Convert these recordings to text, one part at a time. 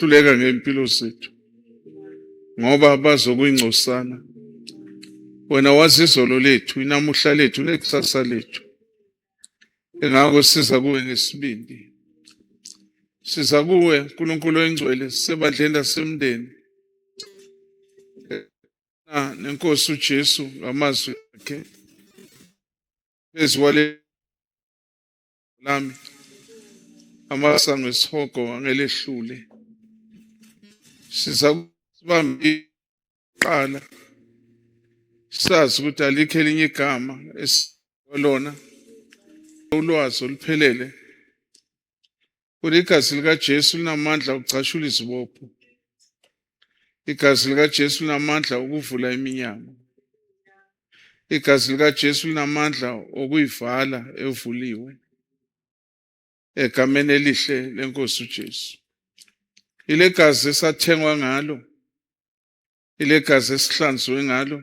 hluleka ngempilo zethu ngoba bazokuyingcosana. Wena wazi izolo lethu, inamuhla lethu, nekusasa lethu. Engakho siza kuwe ngesibindi. Siza kuwe uNkulunkulu oyingcwele sisebandleni lasemndeni. Nenkosi uJesu ngamazwi akhe phezu kwale lami amasango esihogo angelehlule. Siza kubamba iqala sazi ukuthi alikho elinye igama esilona ulwazi oluphelele. Igazi likaJesu linamandla ukucashula izibopho. Igazi likaJesu linamandla ukuvula iminyango. Igazi likaJesu linamandla okuyivala evuliwe. Egameni elihle lenkosi uJesu. Ile gazi esathengwa ngalo. Ile gazi esihlanzwe ngalo.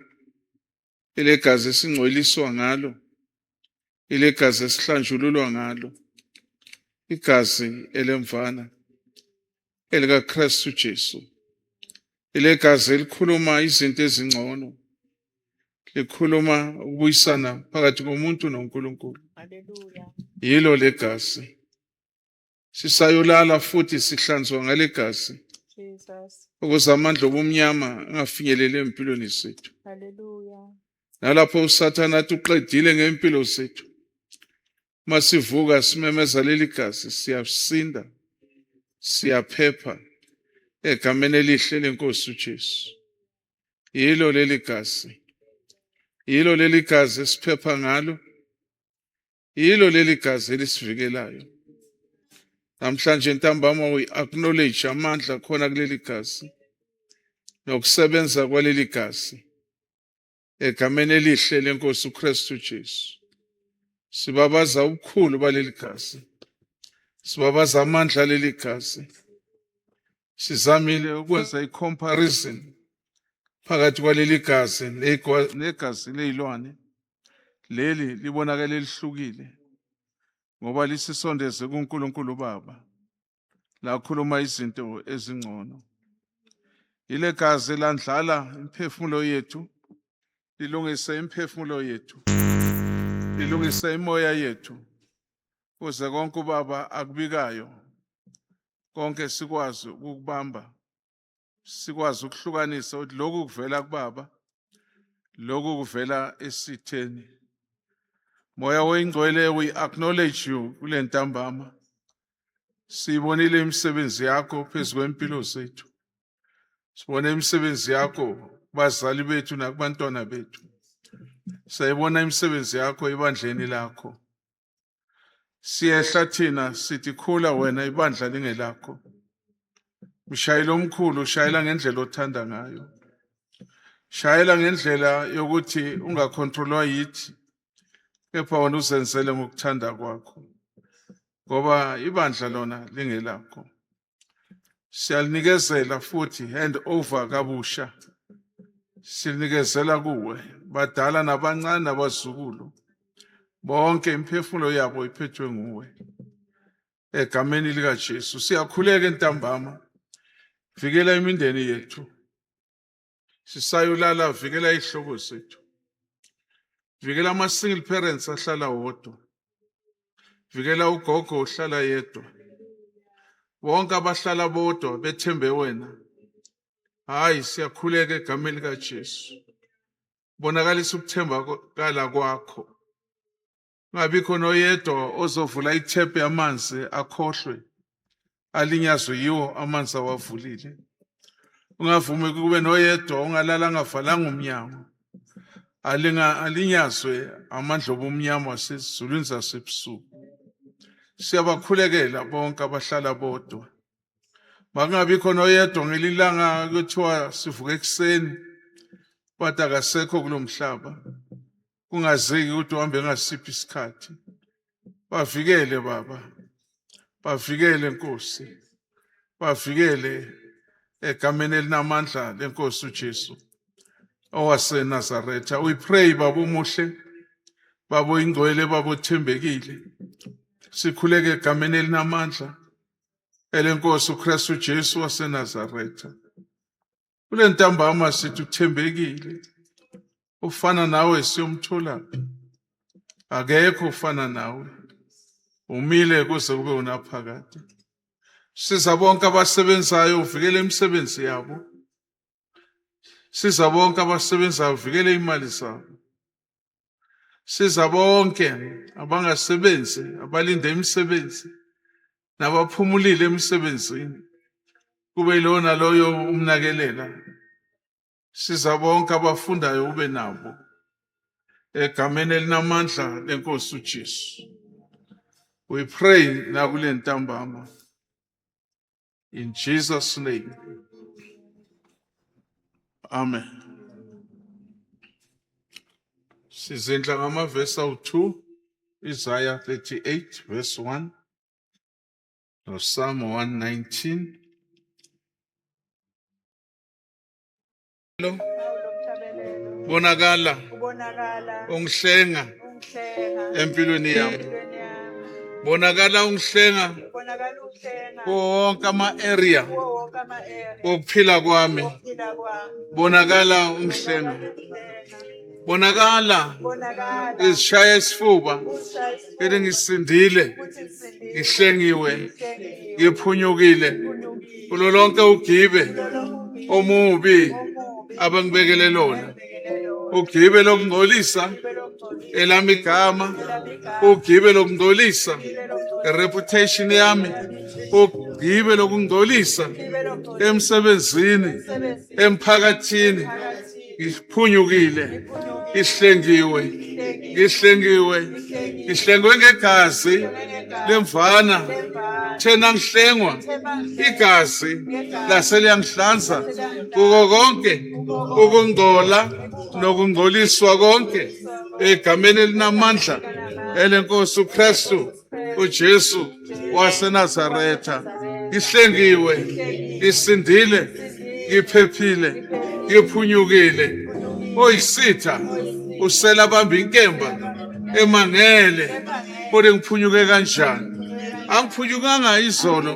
Ile gazi esingcweliswa ngalo. Ile gazi esihlanjululwa ngalo. Igazi elemvana elikaKristu Jesu. Ile gazi elikhuluma izinto ezingcono. Likhuluma ukubuyisana phakathi komuntu noNkulunkulu. Hallelujah. Yilo legazi. Sisayolala futhi sihlanzwa ngale gazi Jesus. ukuze amandla obumnyama angafinyeleli empilweni zethu. Hallelujah. Nalapho uSathane athi uqedile ngempilo zethu. Masivuka simemeza leli gazi siyasinda. Siyaphepha egameni elihle lenkosi uJesu. Yilo leli gazi. Yilo leli gazi esiphepha ngalo. Yilo leli gazi elisivikelayo. Namhlanje ntambama uyi-acknowledge amandla khona kuleli gazi nokusebenza kwaleli gazi egameni elihle lenkosi uKristu Jesu. Sibabaza ubukhulu baleli gazi. Sibabaza amandla aleli gazi. Sizamile ukwenza i-comparison phakathi kwaleli gazi negazi leyilwane. Leli libonakala lihlukile ngoba lisisondeze kuNkulunkulu Baba. Lakhuluma izinto ezingcono. Ile gazi landlala imphefumulo yethu, lilungisa imphefumulo yethu, lilungisa imoya yethu, kuze konke uBaba akubikayo konke sikwazi ukubamba, sikwazi ukuhlukanisa ukuthi lokhu kuvela kuBaba, lokhu kuvela esitheni. Moya oyingcwele, we acknowledge you kule ntambama. Sibonile imisebenzi yakho phezu kwempilo zethu. Sibone imisebenzi yakho kubazali bethu nakubantwana bethu. Sayibona imisebenzi yakho ebandleni lakho. Siyehla thina sithi khula wena ibandla lingelakho. Mshayela omkhulu, shayela ngendlela othanda ngayo. Shayela ngendlela yokuthi ungakontrolwa yithi. Kepha wena uzenzele ngokuthanda kwakho. Ngoba ibandla lona lingelakho. Siyalinikezela futhi hand over kabusha. Sinikezela kuwe badala nabancane nabazukulu. Bonke imphefumulo yabo iphethwe nguwe. Egameni likaJesu siyakhuleka entambama. Vikela imindeni yethu. Sisayolala vikela ihloko zethu. Vikela ama single parents ahlala wodwa. Vikela ugogo ohlala yedwa. Bonke abahlala bodwa bethembe wena. Hayi siyakhuleka egameni likaJesu. Bonakalisa ukuthemba kwakho. Ngabikho noyedwa ozovula ithepe yamanzi akhohlwe. Alinyazwe yiwo amanzi awavulile. Ungavumi kube noyedwa ongalala ngavalanga umnyango. Alinyazwe amandla obumnyama wasezulwini zasebusuku. Siyabakhulekela bonke abahlala bodwa. Makungabikho noyedwa ngelilanga kuthiwa sivuka ekuseni bathi akasekho kulomhlaba. Kungazeki ukuthi uhambe ngasiphi isikhathi. Bavikele Baba. Bavikele Nkosi. Bavikele egameni elinamandla lenkosi uJesu owase Nazareth. We pray Baba umuhle, Baba oyingcwele, Baba othembekile. Sikhuleke egameni elinamandla elenkosi uKristu Jesu waseNazaretha. Kule ntambama sithi uthembekile, ufana nawe siyomtholaphi, akekho ufana nawe, umile kuze kube unaphakade. Siza bonke abasebenzayo uvikele imisebenzi yabo, siza bonke abasebenzayo uvikele imali zabo, siza bonke abangasebenzi abalinde imisebenzi nabaphumulile emsebenzini, kube lona loyo umnakelela. Siza bonke abafundayo ube nabo, egameni elinamandla lenkosi uJesu. We pray nakule ntambama in Jesus' name. Amen. Sizindla ngamavesi awu-2, Isaiah 38 verse 1 no Psalm 119. Bonakala ungihlenga empilweni yami, bonakala ungihlenga wonke ama-area wokuphila kwami, bonakala ungihlenga, bonakala izishaya isifuba eli ngisindile, ngihlengiwe, ngiphunyukile kulo lonke ugibe omubi abangibekele lona, ugibe lokungcolisa elami igama, ugibe lokungcolisa reputation yami, ugibe lokungcolisa emsebenzini, emphakathini, ngiphunyukile, ngihlengiwe, ngihlengiwe, ngihlengiwe ngegazi lemvana. Thena ngihlengwa igazi laseliyangihlanza kuko konke ukungcola nokungcoliswa konke egameni elinamandla elenkosi uKristu uJesu waseNazaretha. Ngihlengiwe, ngisindile, ngiphephile, ngiphunyukile. Oyisitha usela bamba inkemba emangele, kodwa ngiphunyuke kanjani? Angiphunyukanga izolo,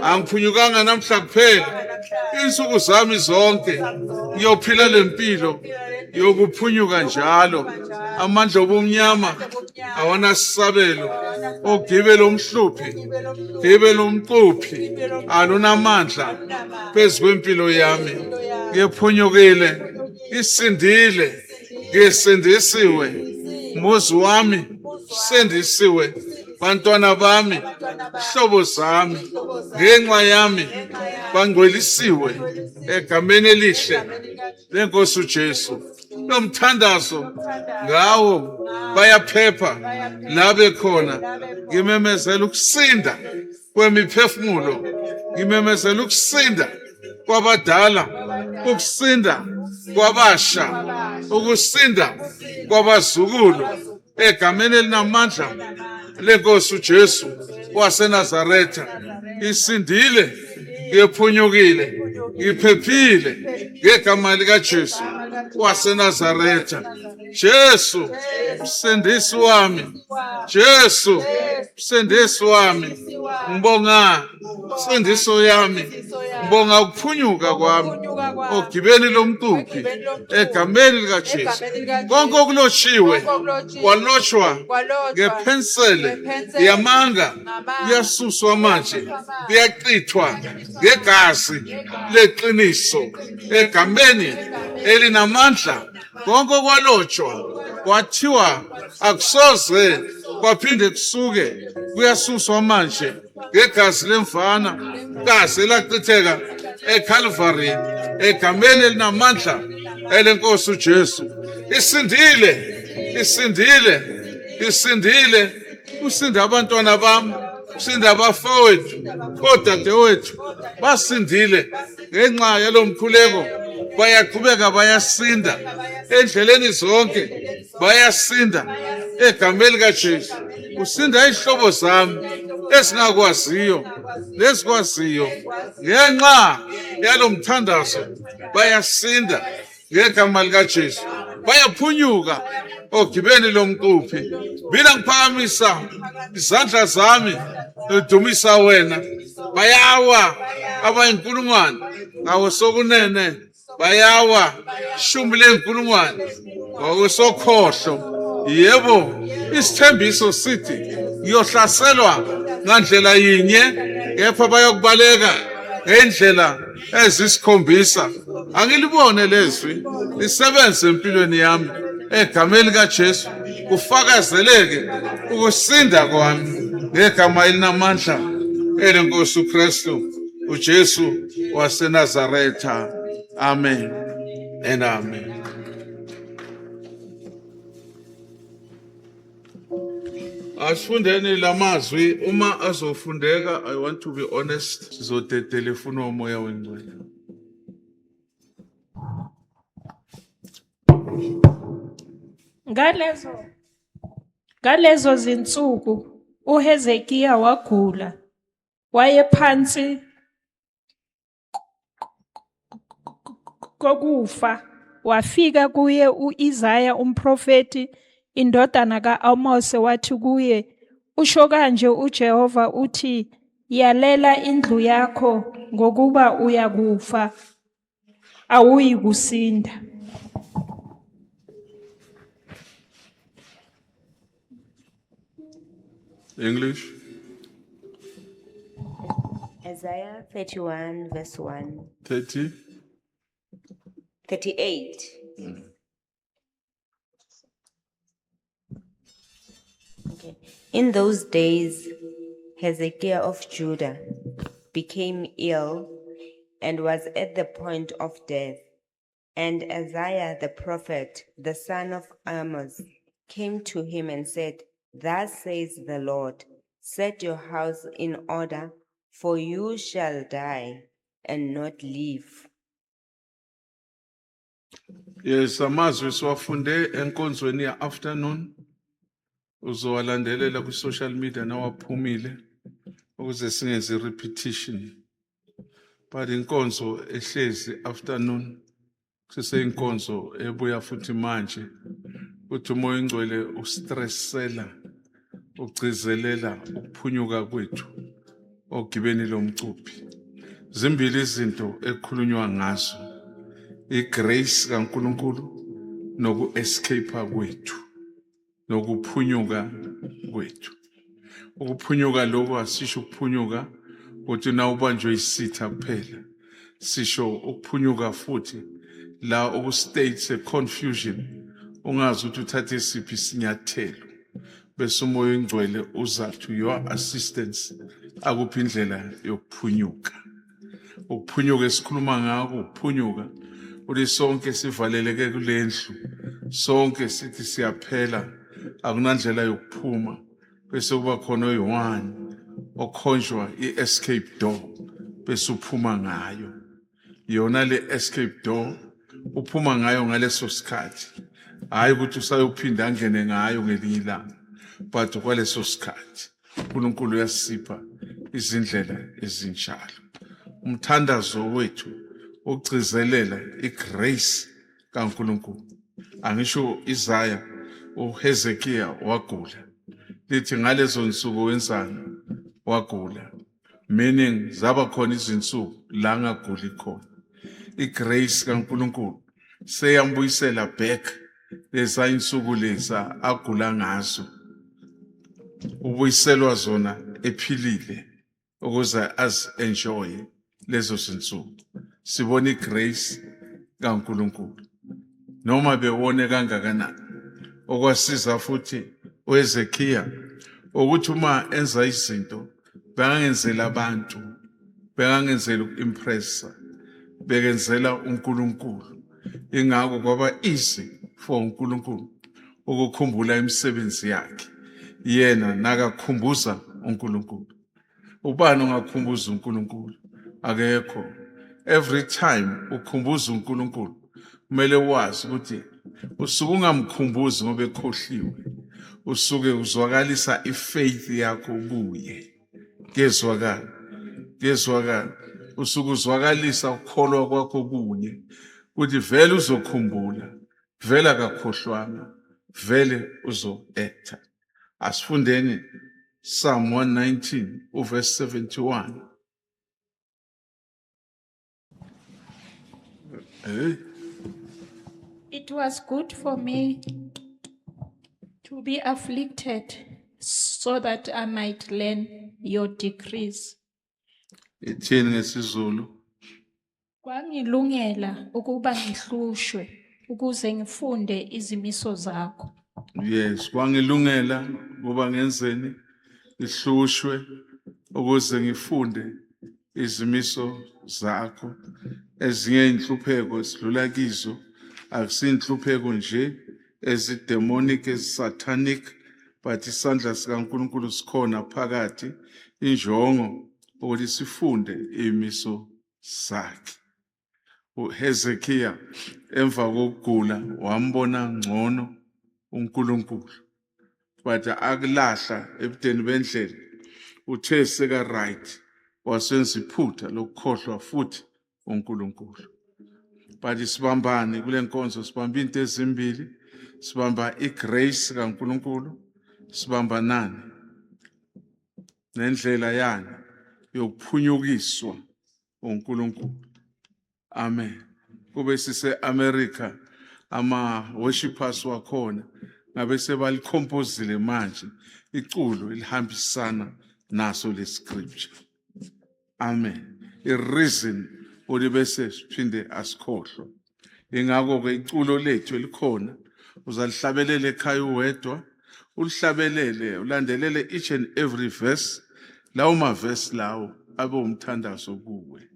angiphunyukanga namhla kuphela, insuku zami zonke ngiyophila lempilo yokuphunyuka njalo. Amandla obumnyama awanasabelo, ogibelo omhluphi, gibelo omquphi alunamandla phezu kwempilo yami. Ngiphunyukile, ngisindile, ngisindisiwe, muzi wami sendisiwe, bantwana bami, hlobo zami, ngenxa yami bangcwelisiwe egameni elihle lenkosi uJesu. Nomthandazo ngawo bayaphepha labe khona. Ngimemezela ukusinda kwemiphefumulo, ngimemezela ukusinda kwabadala, ukusinda kwabasha, ukusinda kwabazukulu egameni elinamandla lenkosi uJesu waseNazaretha. Isindile, ngiphunyukile, ngiphephile ngegama likaJesu waseNazaretha. Jesu msindisi wami, Jesu msindisi wami, ngibonga insindiso yami, ngibonga ukuphunyuka kwami ogibeni lomquphi egameni likaJesu. Konke okulotshiwe kwalotshwa ngepenseli yamanga, kuyasuswa manje, kuyaqithwa ngegazi leqiniso egameni elinamandla. Konke okwalotshwa kwathiwa akusoze kwaphinde kusuke, kuyasuswa manje ngegazi lemvana, gazi elachitheka eCalvary egameni elinamandla elenkosi uJesu. Isindile, isindile, isindile. Usinda abantwana bami, usinda abafowethu, odadewethu basindile ngenxa yalo mkhuleko. Bayaqhubeka bayasinda endleleni zonke, bayasinda egameni likaJesu. Usinda izihlobo zami esingakwaziyo nesikwaziyo, ngenxa yalo mthandazo bayasinda ngegama likaJesu. Bayaphunyuka ogibeni lomquphi. Mina ngiphakamisa izandla zami ngidumisa wena. Bayawa abayinkulungwane ngawesokunene, bayawa ishumi lenkulungwane ngakwesokhohlo. Yebo, isithembiso sithi ngiyohlaselwa ngandlela yinye, kepha bayokubaleka ngendlela ezisikhombisa. Angilibone lezwi lisebenze empilweni yami egameni likaJesu, kufakazeleke ukusinda kwami ngegama elinamandla elenkosi uKristu uJesu waseNazaretha. Amen and amen. Asifundeni lamazwi uma azofundeka. I want to be honest, sizodedela ifuna umoya wengcwele. Ngalezo zinsuku uHezekiya wagula, wayephansi kokufa. Wafika kuye u-Isaya umprofeti, indodana ka-Amose, wathi kuye, usho kanje uJehova uthi, yalela indlu yakho ngokuba uyakufa, awuyikusinda. English. Isaiah 31 verse 1. 30. 38. Okay. In those days, Hezekiah of Judah became ill and was at the point of death. And Isaiah the prophet, the son of Amos, came to him and said, Thus says the Lord, set your house in order, for you shall die and not live. Yes, amazwi siwafunde enkonzweni ya afternoon. Uzowalandelela ku social media nawaphumile ukuze singenzi repetition. But inkonzo ehlezi afternoon siseyinkonzo ebuya futhi manje. Uthi umoya ingcwele ustressela, ugcizelela ukuphunyuka kwethu ogibeni lomcuphi. Zimbili izinto ekhulunywa ngazo, igrace kaNkulunkulu noku-escape kwethu, nokuphunyuka kwethu. Ukuphunyuka lokho asisho ukuphunyuka ukuthi na ubanjwe isitha kuphela. Sisho ukuphunyuka futhi la ukustate confusion, ungazi ukuthi uthathe siphi isinyathelo. Bese umoya ingcwele uza to your assistance akuphi indlela yokuphunyuka. Ukuphunyuka esikhuluma ngako, ukuphunyuka uthi sonke sivaleleke kulendlu, sonke sithi siyaphela, akunandlela yokuphuma. Bese kuba khona oyi-one okhonjwa i-escape door, bese uphuma ngayo. Yona le escape door uphuma ngayo ngaleso sikhathi, hayi ukuthi usayophinda angene ngayo ngelinye ilanga, but kwaleso sikhathi uNkulunkulu uyasipha izindlela ezinjalo. Umthandazo wethu ugcizelela igrace kaNkulunkulu. Angisho Isaya uHezekiya wagula, lithi ngalezo nsuku wenzani wagula, meaning zaba khona izinsuku la ngaguli khona. Igrace kaNkulunkulu seyambuyisela back leza insuku leza agula ngazo, ubuyiselwa zona ephilile ukuze enjoy lezo zinsuku. Sibona igrace kaNkulunkulu noma bewone kangakanani. Okwasiza futhi uHezekiya ukuthi uma enza izinto bengangenzela abantu, bengangenzela uku-impressa, bekenzela uNkulunkulu. Ingakho kwaba easy for uNkulunkulu ukukhumbula imisebenzi yakhe. Yena nakakhumbuza uNkulunkulu. Ubani ongakhumbuza uNkulunkulu? Akekho. Every time ukhumbuza uNkulunkulu kumele wazi ukuthi usuke ungamkhumbuzi ngoba ekhohliwe, usuke uzwakalisa ifaith yakho kuye. Kezwakala usuke uzwakalisa ukukholwa kwakho kuye, ukuthi vele uzokhumbula, vele akakhohlwanga, vele uzo-acta. Asifundeni Psalm 119 uverse 71. It was good for me to be afflicted so that I might learn your decrees. Ithini ngesizulu? Kwangilungela ukuba ngihlushwe ukuze ngifunde izimiso zakho. Yes, kwangilungela kuba ngenzeni ihlushwe ukuze ngifunde izimiso zakho. Ezinye inhlupheko sidlula kizo akusinhlupheko nje ezidemonic ezisatanic, but isandla sikaNkulunkulu sikhona phakathi, injongo ukuthi sifunde imiso zakhe. uHezekiya emva kokugula wambona ngcono uNkulunkulu, but akulahla ebudeni bendlela uthe seka right wasenza iphutha lokukhohlwa futhi uNkulunkulu. But sibambane kule nkonzo, sibamba into ezimbili, sibamba igrace kaNkulunkulu, sibamba nani nendlela yani yokuphunyukiswa uNkulunkulu. Amen. Kube sise America ama worshipers wakhona ngabe sebalicompose manje iculo ilihambisana naso le scripture. Amen. I reason odi bese siphinde asikhohlwa. Ingakho ke iculo lethu elikhona uzalihlabelele ekhaya uwedwa, ulihlabelele ulandelele each and every verse, lawo ma verse lawo abe umthandazo kuwe.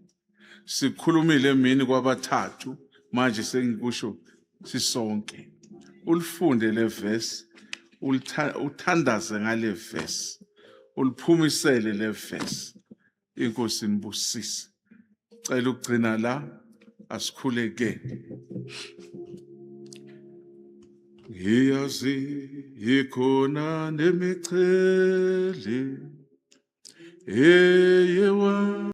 Sikhulumile emini kwabathathu manje sengikusho sisonke. Ulifunde le verse, uthandaze ngale verse, uliphumisele le verse. Inkosi nibusise. Cela ukugcina la asikhuleke. Ngiyazi ikhona nemichele